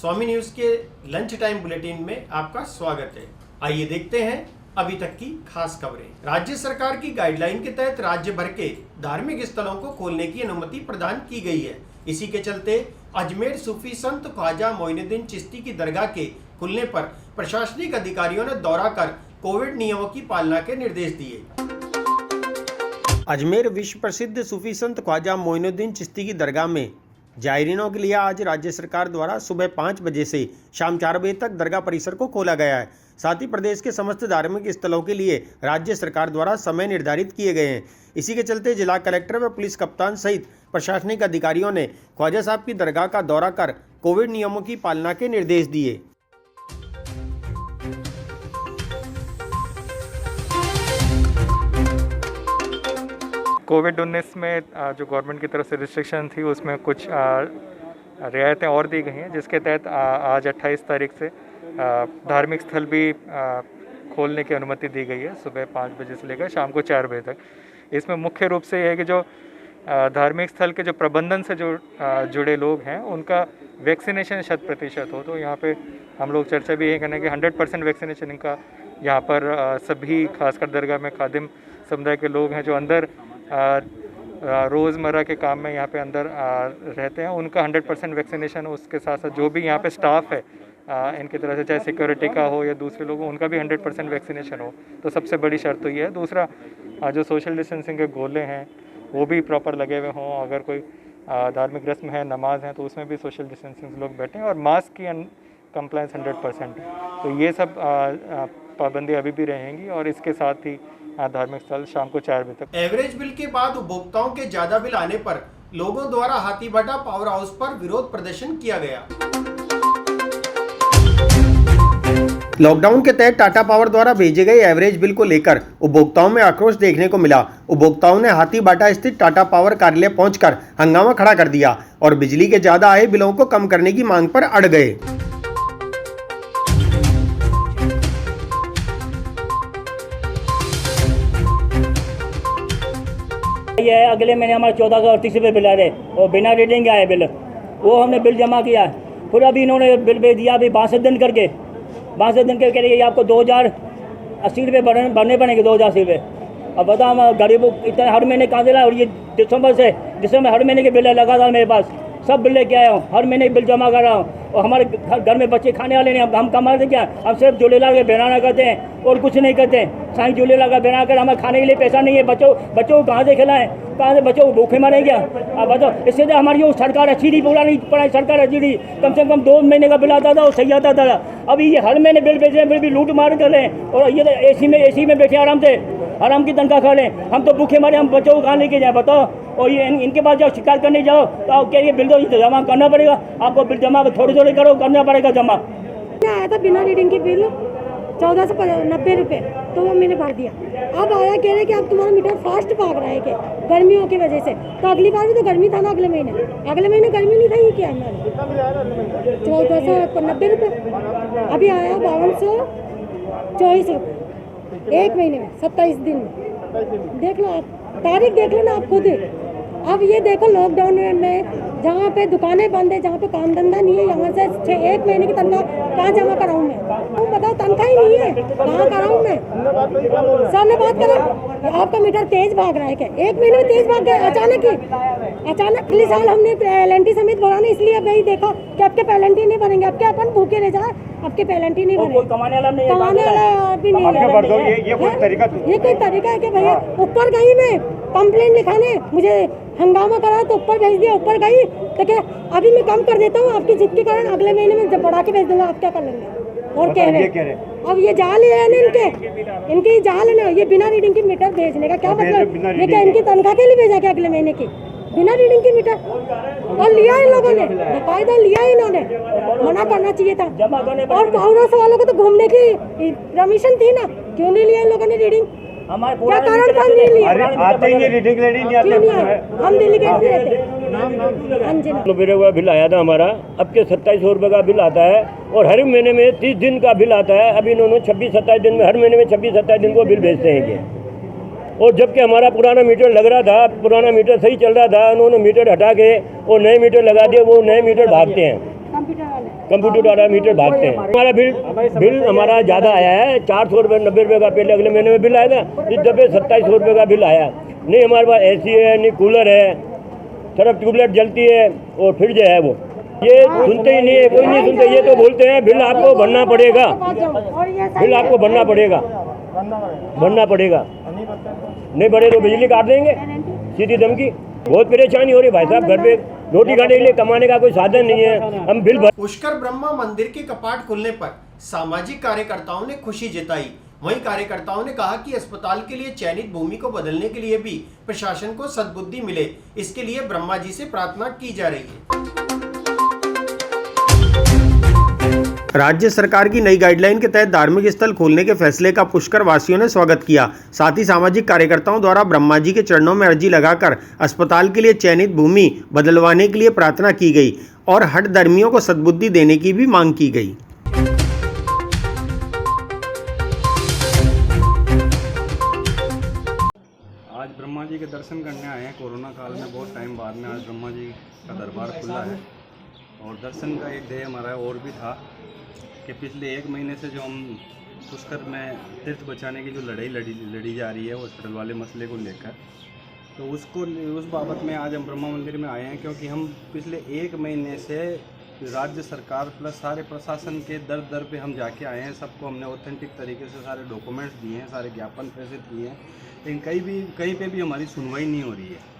स्वामी news के lunch time bulletin में आपका स्वागत है। आइए देखते हैं अभी तक की खास खबरें। राज्य सरकार की गाइडलाइन के तहत राज्य भर के धार्मिक स्थलों को खोलने की अनुमति प्रदान की गई है। इसी के चलते अजमेर सूफी संत ख्वाजा मोइनुद्दीन चिश्ती की दरगाह के खुलने पर प्रशासनिक अधिकारियों ने दौरा कर कोविड नियमों की पालना के निर्देश दिए। अजमेर विश्व प्रसिद्ध सूफी संत ख्वाजा मोइनुद्दीन चिश्ती की दरगाह में जायरीनों के लिए आज राज्य सरकार द्वारा सुबह 5 बजे से शाम 4 बजे तक दरगाह परिसर को खोला गया है। साथ ही प्रदेश के समस्त धार्मिक स्थलों के लिए राज्य सरकार द्वारा समय निर्धारित किए गए हैं। इसी के चलते जिला कलेक्टर व पुलिस कप्तान सहित प्रशासनिक अधिकारियों ने ख्वाजा साहब की दरगाह का दौरा कर कोविड नियमों की पालना के निर्देश दिए। कोविड-19 में जो गवर्नमेंट की तरफ से रिस्ट्रिक्शन थी उसमें कुछ रियायतें और दी गई हैं, जिसके तहत आज 28 तारीख से धार्मिक स्थल भी खोलने की अनुमति दी गई है सुबह 5 बजे से लेकर शाम को 4 बजे तक। इसमें मुख्य रूप से ये है कि जो धार्मिक स्थल के जो प्रबंधन से जो जुड़े लोग हैं उनका वैक्सीनेशन 100% हो। तो यहाँ पे हम लोग चर्चा भी ये करने कि 100% वैक्सीनेशन इनका यहाँ पर सभी खासकर दरगाह में खादिम समुदाय के लोग हैं जो अंदर रोज़मर्रा के काम में यहाँ पे अंदर रहते हैं, उनका 100% वैक्सीनेशन हो। उसके साथ साथ जो भी यहाँ पे स्टाफ है इनकी तरह से, चाहे सिक्योरिटी का हो या दूसरे लोग हो, उनका भी 100% वैक्सीनेशन हो। तो सबसे बड़ी शर्त तो ये है। दूसरा, जो सोशल डिस्टेंसिंग के गोले हैं वो भी प्रॉपर लगे हुए हों। अगर कोई धार्मिक रस्म है, नमाज है, तो उसमें भी सोशल डिस्टेंसिंग लोग बैठें और मास्क की कंप्लायंस 100%। तो ये सब पाबंदी अभी भी रहेंगी और इसके साथ ही धार्मिक स्थल शाम को 4 बजे तक। एवरेज बिल के बाद उपभोक्ताओं के ज्यादा बिल आने पर लोगों द्वारा हाथीबाटा पावर हाउस पर विरोध प्रदर्शन किया गया। लॉकडाउन के तहत टाटा पावर द्वारा भेजे गए एवरेज बिल को लेकर उपभोक्ताओं में आक्रोश देखने को मिला। उपभोक्ताओं ने हाथीबाटा स्थित टाटा पावर कार्यालय पहुंचकर हंगामा खड़ा कर दिया और बिजली के ज्यादा आए बिलों को कम करने की मांग पर अड़ गए। ये अगले महीने हमारे 14 का 38 रुपये बिल आ रहे और बिना रीडिंग के आए बिल, वो हमने बिल जमा किया। फिर अभी इन्होंने बिल भेज दिया अभी 62 दिन करके कह रही है आपको 2080 रुपये भरने पड़ेंगे, 2080 रुपये। अब बताओ हम गरीबों इतना हर महीने कहाँ से लाए। और ये दिसंबर हर महीने के बिल है लगातार मेरे पास, सब बिल लेके आया हूँ, हर महीने बिल जमा कर रहा हूँ। और हमारे घर में बच्चे खाने वाले नहीं, हम कमाते क्या, हम सिर्फ झूलेलाल का बहराना करते हैं और कुछ नहीं करते। साईं झूलेलाल का बहरा कर हमें खाने के लिए पैसा नहीं है। बच्चों को कहाँ से खिलाएं, कहाँ से बच्चों को भूखे मरें क्या। अब बताओ, इससे तो हमारी वो सरकार अच्छी थी, बोला नहीं पढ़ाई सरकार अच्छी थी, कम से कम 2 महीने का बिल आता था और सही आता था। अभी ये हर महीने बिल भेज रहे हैं, फिर भी लूट मार कर रहे हैं। और ये तो एसी में बैठे आराम की तनख्वाह खा लें, हम तो भूखे मरे, हम बच्चों को कहाँ लेके जाए बताओ। और ये इनके पास जाओ शिकायत करने जाओ तो आप कह रही बिल तो जमा करना पड़ेगा, आपको बिल जमा थोड़े करो, करना पड़ेगा जमा। आया था बिना रीडिंग के बिल 1490 रुपये, तो वो मैंने भर दिया। अब आया कह रहे कि अब तुम्हारा मीटर फास्ट भाग रहा है क्या, गर्मियों की वजह से। तो अगली बार भी तो गर्मी था ना, अगले महीने गर्मी नहीं था। ये क्या है 1490 रुपये, अभी आया 5224 रुपये 1 महीने में 27 दिन में। देख लो आप, तारीख देख लो ना आप खुद। अब ये देखो लॉकडाउन में जहाँ पे दुकानें बंद है, जहाँ पे काम धंधा नहीं है, यहाँ से 1 महीने की तनख्वाह कहाँ जमा कराऊँ मैं? तुम बताओ, तनख्वाह ही नहीं है, कहाँ कराऊँ मैं? सर ने बात करा आपका मीटर तेज भाग रहा है क्या, 1 महीने में तेज भाग गया अचानक। पिछले साल हमने पेनल्टी समेत भरा नहीं, इसलिए अब यही देखा कि आपके पेनल्टी नहीं भरेंगे, अब क्या अपन भूखे रह जाए, आपके पेनल्टी नहीं भरेंगे। कमाने वाला भी नहीं है। ये कोई तरीका है कि भैया ऊपर गई मैं कंप्लेंट लिखाने, मुझे हंगामा करा तो ऊपर भेज दिया, ऊपर गई तो क्या अभी मैं कम कर देता हूँ आपकी जिद के कारण, अगले महीने में जब बढ़ा के भेज दूंगा, आप क्या कर लेंगे। और कह रहे अब ये जाल है ना, इनके जाल है ना, ये बिना रीडिंग की मीटर भेजने का क्या मतलब। ये क्या इनकी तनख्वाह के लिए भेजा क्या अगले महीने की बिना रीडिंग की मीटर? और लिया इन लोगों ने, बाकायदा लिया इन्होंने, मना करना चाहिए था। और पावर हाउस वालों को तो घूमने की परमिशन थी ना, क्यों नहीं लिया इन लोगों ने रीडिंग? क्या कारण था नहीं लिया? हम दिल्ली गेट पे रहते। का बिल आया था हमारा, अब के 2700 रुपये का बिल आता है और हर महीने में 30 दिन का बिल आता है। अभी इन्होंने 26-27 दिन में, हर महीने में 26-27 दिन को बिल भेजते हैं ये। और जबकि हमारा पुराना मीटर लग रहा था, पुराना मीटर सही चल रहा था, उन्होंने मीटर हटा के वो नए मीटर लगा दिए, वो नए मीटर भागते हैं। कंप्यूटर वाले कंप्यूटर द्वारा मीटर भागते हैं। हमारा बिल हमारा ज़्यादा आया है, 400 रुपये 90 रुपये का पहले अगले महीने में बिल आया था, इस दफ़े 2700 रुपये का बिल आया। नहीं हमारे पास AC है, नहीं कूलर है, सिर्फ ट्यूबलाइट जलती है और फिर जो है वो ये सुनते ही नहीं है, कोई नहीं सुनते। ये तो बोलते हैं बिल आपको भरना पड़ेगा, बिल आपको भरना पड़ेगा, भरना पड़ेगा, नहीं भरे तो बिजली काट देंगे, सीधी धमकी। बहुत परेशानी हो रही भाई साहब, घर पे रोटी खाने के लिए कमाने का कोई साधन नहीं है, हम बिल भर। पुष्कर ब्रह्मा मंदिर के कपाट खुलने पर सामाजिक कार्यकर्ताओं ने खुशी जताई। वहीं कार्यकर्ताओं ने कहा कि अस्पताल के लिए चयनित भूमि को बदलने के लिए भी प्रशासन को सद्बुद्धि मिले, इसके लिए ब्रह्मा जी से प्रार्थना की जा रही है। राज्य सरकार की नई गाइडलाइन के तहत धार्मिक स्थल खोलने के फैसले का पुष्कर वासियों ने स्वागत किया। साथ ही सामाजिक कार्यकर्ताओं द्वारा ब्रह्मा जी के चरणों में अर्जी लगाकर अस्पताल के लिए चयनित भूमि बदलवाने के लिए प्रार्थना की गई और हठ धर्मियों को सद्बुद्धि देने की भी मांग की गई। आज ब्रह्मा जी के दर्शन करने आए हैं। कोरोना काल में बहुत टाइम बाद में आज ब्रह्मा जी का दरबार खुला है और दर्शन का एक ध्येय हमारा और भी था कि पिछले 1 महीने से जो हम पुष्कर में तीर्थ बचाने की जो लड़ाई लड़ी जा रही है हॉस्पिटल वाले मसले को लेकर, तो उस बाबत में आज हम ब्रह्मा मंदिर में आए हैं, क्योंकि हम पिछले 1 महीने से राज्य सरकार प्लस सारे प्रशासन के दर पे हम जाके आए हैं। सबको हमने ऑथेंटिक तरीके से सारे डॉक्यूमेंट्स दिए हैं, सारे ज्ञापन प्रेषित किए हैं, लेकिन कहीं पे भी हमारी सुनवाई नहीं हो रही है।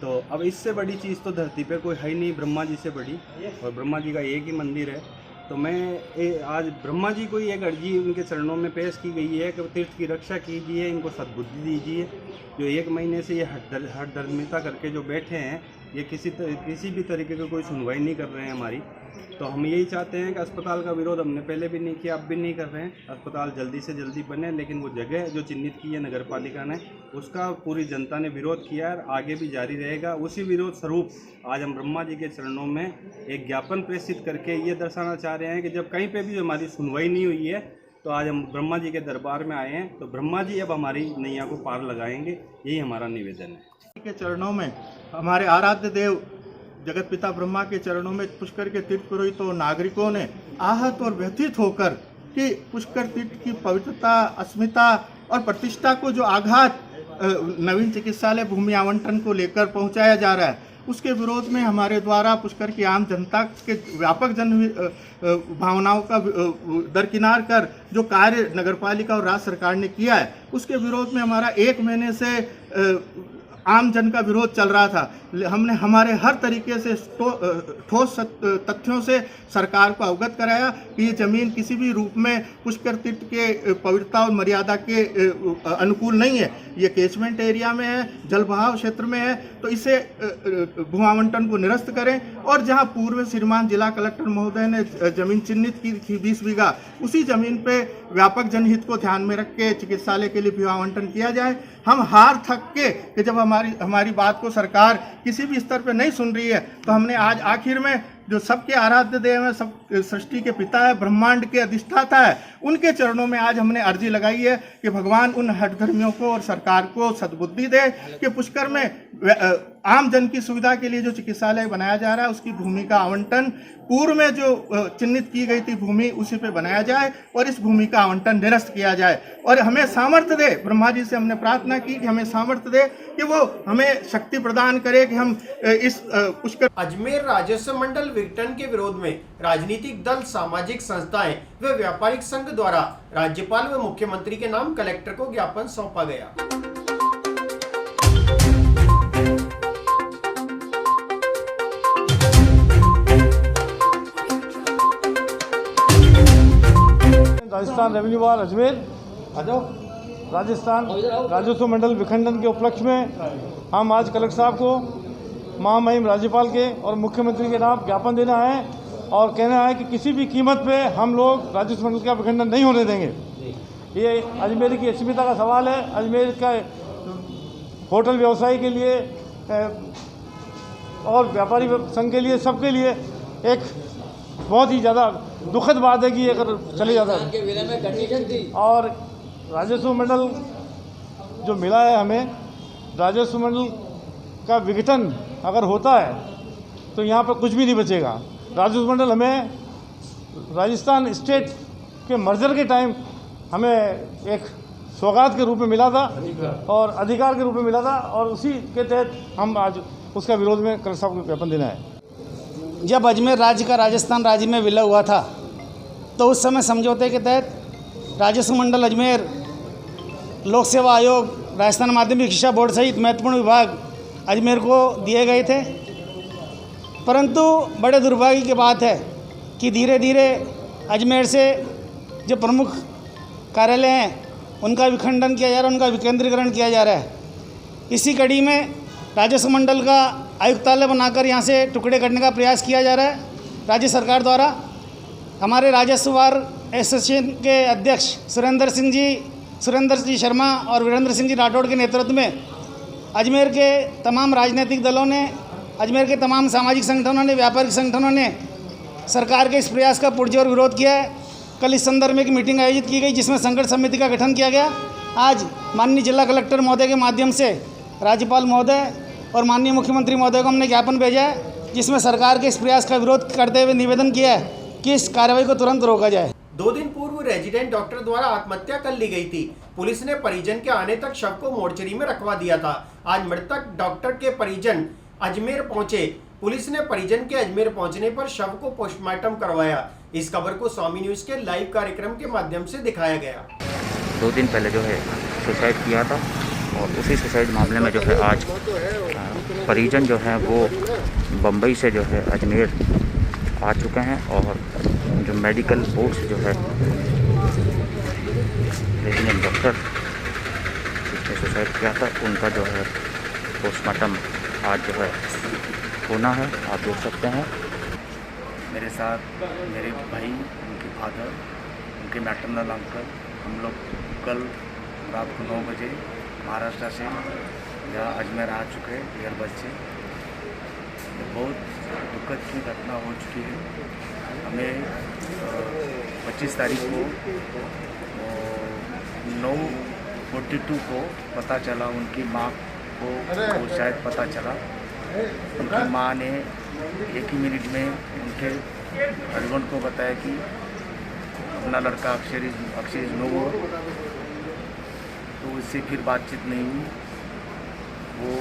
तो अब इससे बड़ी चीज़ तो धरती पे कोई है ही नहीं ब्रह्मा जी से बड़ी, और ब्रह्मा जी का एक ही मंदिर है। तो मैं आज ब्रह्मा जी को ही एक अर्जी उनके चरणों में पेश की गई है कि तीर्थ की रक्षा कीजिए, इनको सद्बुद्धि दीजिए। जो 1 महीने से ये हठ धर्मिता करके जो बैठे हैं, ये किसी भी तरीके की कोई सुनवाई नहीं कर रहे हैं हमारी। तो हम यही चाहते हैं कि अस्पताल का विरोध हमने पहले भी नहीं किया, अब भी नहीं कर रहे हैं। अस्पताल जल्दी से जल्दी बने, लेकिन वो जगह जो चिन्हित की है नगर पालिका ने, उसका पूरी जनता ने विरोध किया है, आगे भी जारी रहेगा। उसी विरोध स्वरूप आज हम ब्रह्मा जी के चरणों में एक ज्ञापन प्रेषित करके ये दर्शाना चाह रहे हैं कि जब कहीं पर भी हमारी सुनवाई नहीं हुई है, तो आज हम ब्रह्मा जी के दरबार में आए हैं, तो ब्रह्मा जी अब हमारी नैया को पार लगाएंगे, यही हमारा निवेदन है। के चरणों में हमारे आराध्य देव जगत पिता ब्रह्मा के चरणों में पुष्कर के तीर्थ पुरोहितों और नागरिकों ने आहत और व्यथित होकर कि पुष्कर तीर्थ की पवित्रता, अस्मिता और प्रतिष्ठा को जो आघात नवीन चिकित्सालय भूमि आवंटन को लेकर पहुंचाया जा रहा है, उसके विरोध में हमारे द्वारा पुष्कर की आम जनता के व्यापक भावनाओं का दरकिनार कर जो कार्य नगरपालिका और राज्य सरकार ने किया है, उसके विरोध में हमारा 1 महीने से आम जन का विरोध चल रहा था। हमने हमारे हर तरीके से ठोस तथ्यों से सरकार को अवगत कराया कि ये ज़मीन किसी भी रूप में पुष्कर तीर्थ के पवित्रता और मर्यादा के अनुकूल नहीं है। ये कैचमेंट एरिया में है, जलबहाव क्षेत्र में है, तो इसे भू आवंटन को निरस्त करें। और जहां पूर्व श्रीमान जिला कलेक्टर महोदय ने ज़मीन चिन्हित की थी 20 बीघा, उसी ज़मीन पे व्यापक जनहित को ध्यान में रख के चिकित्सालय के लिए भू आवंटन किया जाए। हम हार थक के कि जब हमारी बात को सरकार किसी भी स्तर पर नहीं सुन रही है, तो हमने आज आखिर में जो सबके आराध्य देव है, सब सृष्टि के पिता है, ब्रह्मांड के अधिष्ठाता है, उनके चरणों में आज हमने अर्जी लगाई है कि भगवान उन हठधर्मियों को और सरकार को सद्बुद्धि दे कि पुष्कर में आम जन की सुविधा के लिए जो चिकित्सालय बनाया जा रहा है, उसकी भूमि का आवंटन पूर्व में जो चिन्हित की गई थी भूमि, उसी पे बनाया जाए और इस भूमि का आवंटन निरस्त किया जाए। और हमें सामर्थ्य दे, ब्रह्मा जी से हमने प्रार्थना की कि हमें सामर्थ्य दे कि वो हमें शक्ति प्रदान करे कि हम इस पुष्कर। अजमेर राजस्व मंडल विघटन के विरोध में राजनीतिक दल, सामाजिक संस्थाएं व व्यापारिक संघ द्वारा राज्यपाल व मुख्यमंत्री के नाम कलेक्टर को ज्ञापन सौंपा गया। राजस्थान रेवेन्यू वार अजमेर राजस्थान राजस्व मंडल विखंडन के उपलक्ष्य में हम आज कलेक्टर साहब को महामहिम राज्यपाल के और मुख्यमंत्री के नाम ज्ञापन देना है और कहना है कि किसी भी कीमत पे हम लोग राजस्व मंडल का विखंडन नहीं होने देंगे। ये अजमेर की अस्मिता का सवाल है। अजमेर का होटल व्यवसायी के लिए और व्यापारी संघ के लिए, सबके लिए एक बहुत ही ज़्यादा दुखद बात है कि ये अगर चले जाता है। और राजस्व मंडल जो मिला है हमें, राजस्व मंडल का विघटन अगर होता है तो यहाँ पर कुछ भी नहीं बचेगा। राजस्व मंडल हमें राजस्थान स्टेट के मर्जर के टाइम हमें एक सौगात के रूप में मिला था और अधिकार के रूप में मिला था, और उसी के तहत हम आज उसका विरोध में कलेक्टर साहब को ज्ञापन देना है। जब अजमेर राज्य का राजस्थान राज्य में विलय हुआ था तो उस समय समझौते के तहत राजस्व मंडल अजमेर, लोक सेवा आयोग, राजस्थान माध्यमिक शिक्षा बोर्ड सहित महत्वपूर्ण विभाग अजमेर को दिए गए थे। परंतु बड़े दुर्भाग्य की बात है कि धीरे धीरे अजमेर से जो प्रमुख कार्यालय हैं उनका विखंडन किया जा रहा है, उनका विकेंद्रीकरण किया जा रहा है। इसी कड़ी में राजस्व मंडल का आयुक्तालय बनाकर यहाँ से टुकड़े करने का प्रयास किया जा रहा है राज्य सरकार द्वारा। हमारे राजस्व वार एसोसिएशन के अध्यक्ष सुरेंद्र जी शर्मा और वीरेंद्र सिंह जी राठौड़ के नेतृत्व में अजमेर के तमाम राजनीतिक दलों ने, अजमेर के तमाम सामाजिक संगठनों ने, व्यापारिक संगठनों ने सरकार के इस प्रयास का पुरजोर विरोध किया है। कल इस संदर्भ में एक मीटिंग आयोजित की गई जिसमें संकट समिति का गठन किया गया। आज माननीय जिला कलेक्टर महोदय के माध्यम से राज्यपाल महोदय और माननीय मुख्यमंत्री महोदय को हमने ज्ञापन भेजा है, जिसमें सरकार के इस प्रयास का विरोध करते हुए निवेदन किया है कि इस कार्रवाई को तुरंत रोका जाए। 2 दिन पूर्व रेजिडेंट डॉक्टर द्वारा आत्महत्या कर ली गई थी। पुलिस ने परिजन के आने तक शव को मोर्चरी में रखवा दिया था। आज मृतक डॉक्टर के परिजन अजमेर पहुंचे। पुलिस ने परिजन के अजमेर पहुंचने पर शव को पोस्टमार्टम करवाया। इस खबर को स्वामी न्यूज के लाइव कार्यक्रम के माध्यम से दिखाया गया। 2 दिन पहले जो है सुसाइड किया था और उसी सुसाइड मामले में जो है आज परिजन जो है वो बम्बई से जो है अजमेर आ चुके हैं और जो मेडिकल बोर्ड से जो है रेजिडेंट डॉक्टर जिसने सुसाइड किया था उनका जो है पोस्टमार्टम आज जो है होना है। आप देख सकते हैं मेरे साथ मेरे भाई, उनके फादर, उनके मैटरनल अंकल, हम लोग कल रात को 9 बजे महाराष्ट्र से यहाँ अजमेर आ चुके हैं एयरबस से। बहुत दुखद की घटना हो चुकी है। हमें 25 तारीख को 9:42 को पता चला, उनकी माँ को शायद पता चला। उनकी माँ ने 1 ही मिनट में उनके हस्बैंड को बताया कि अपना लड़का अक्षय नो हो, तो उससे फिर बातचीत नहीं हुई। वो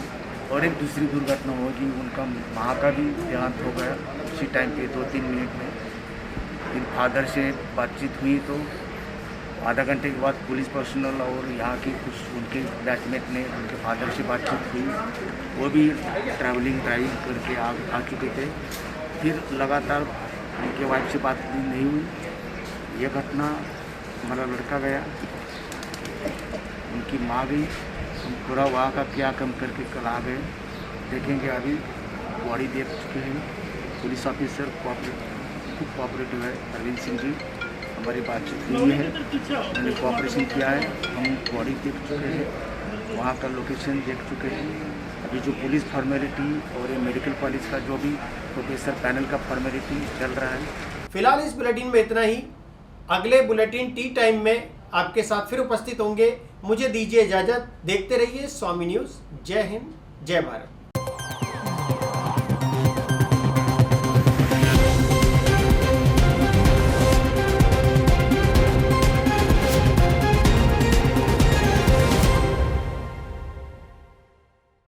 और एक दूसरी दुर्घटना होगी, उनका माँ का भी देहांत हो गया उसी टाइम पे 2-3 मिनट में। फिर फादर से बातचीत हुई तो आधा घंटे के बाद पुलिस पर्सनल और यहाँ की कुछ उनके बैचमेट ने उनके फादर से बातचीत हुई, वो भी ड्राइविंग करके आ चुके थे। फिर लगातार उनके वाइफ से बात नहीं हुई। ये घटना हमारा लड़का गया, उनकी माँ गई, हम पूरा वहाँ का क्या कम करके कल आ गए। देखेंगे, अभी बॉडी देख चुके हैं। पुलिस ऑफिसर कोऑपरेटिव है अरविंद सिंह जी, हमारी बातचीत हुई है, उन्होंने कोऑपरेशन किया है। हम बॉडी देख चुके हैं, वहाँ का लोकेशन देख चुके हैं। अभी जो पुलिस फॉर्मेलिटी और ये मेडिकल कॉलेज का जो भी प्रोफेसर पैनल का फॉर्मेलिटी चल रहा है। फिलहाल इस बुलेटिन में इतना ही। अगले बुलेटिन टी टाइम में आपके साथ फिर उपस्थित होंगे। मुझे दीजिए इजाजत। देखते रहिए स्वामी न्यूज़। जय हिंद, जय भारत।